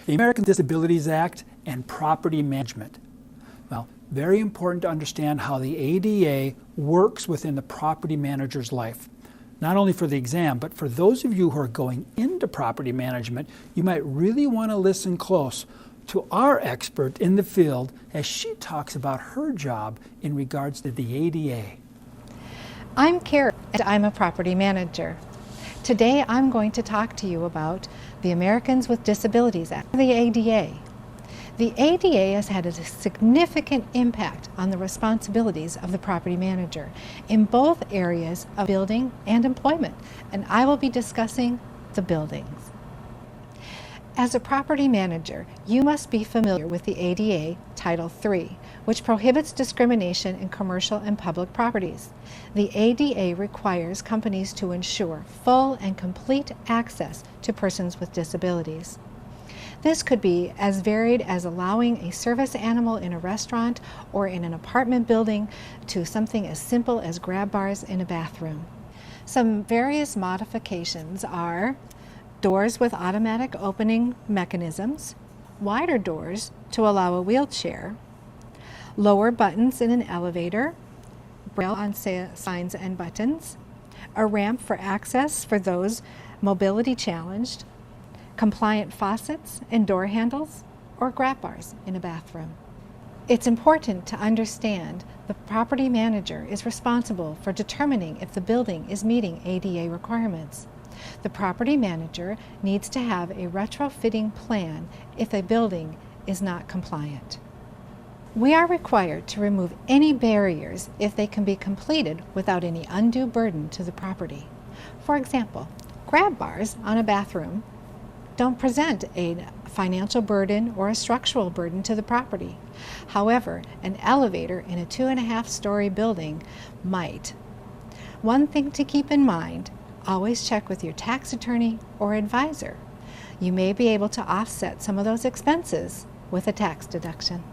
The American Disabilities Act and property management. Well, very important to understand how the ADA works within the property manager's life. Not only for the exam, but for those of you who are going into property management, you might really want to listen close to our expert in the field as she talks about her job in regards to the ADA. I'm Carrie, and I'm a property manager. Today I'm going to talk to you about the Americans with Disabilities Act, the ADA. The ADA has had a significant impact on the responsibilities of the property manager in both areas of building and employment, and I will be discussing the buildings. As a property manager, you must be familiar with the ADA Title III, which prohibits discrimination in commercial and public properties. The ADA requires companies to ensure full and complete access to persons with disabilities. This could be as varied as allowing a service animal in a restaurant or in an apartment building to something as simple as grab bars in a bathroom. Some various modifications are doors with automatic opening mechanisms, wider doors to allow a wheelchair, lower buttons in an elevator, braille on signs and buttons, a ramp for access for those mobility challenged, compliant faucets and door handles, or grab bars in a bathroom. It's important to understand the property manager is responsible for determining if the building is meeting ADA requirements. The property manager needs to have a retrofitting plan if a building is not compliant. We are required to remove any barriers if they can be completed without any undue burden to the property. For example, grab bars on a bathroom don't present a financial burden or a structural burden to the property. However, an elevator in a 2.5-story building might. One thing to keep in mind, always check with your tax attorney or advisor. You may be able to offset some of those expenses with a tax deduction.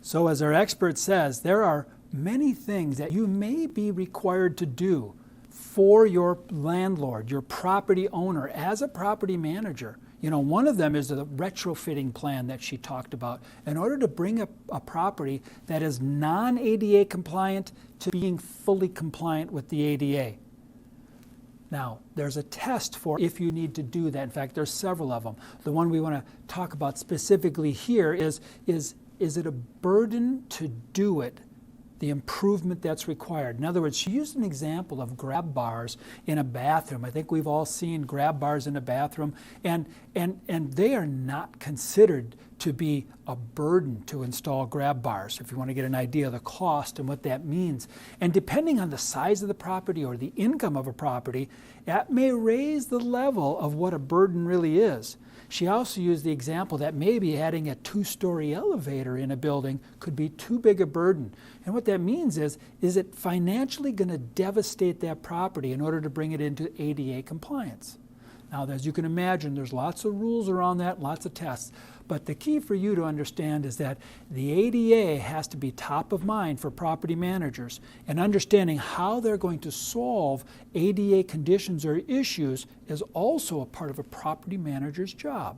So as our expert says, there are many things that you may be required to do for your landlord, your property owner, as a property manager. You know, one of them is the retrofitting plan that she talked about. In order to bring a property that is non-ADA compliant to being fully compliant with the ADA. Now, there's a test for if you need to do that. In fact, there's several of them. The one we want to talk about specifically here is it a burden to do it, the improvement that's required? In other words, she used an example of grab bars in a bathroom. I think we've all seen grab bars in a bathroom, and they are not considered to be a burden to install grab bars, if you want to get an idea of the cost and what that means. And depending on the size of the property or the income of a property, that may raise the level of what a burden really is. She also used the example that maybe adding a 2-story elevator in a building could be too big a burden. And what that means is it financially going to devastate that property in order to bring it into ADA compliance? Now, as you can imagine, there's lots of rules around that, lots of tests. But the key for you to understand is that the ADA has to be top of mind for property managers, and understanding how they're going to solve ADA conditions or issues is also a part of a property manager's job.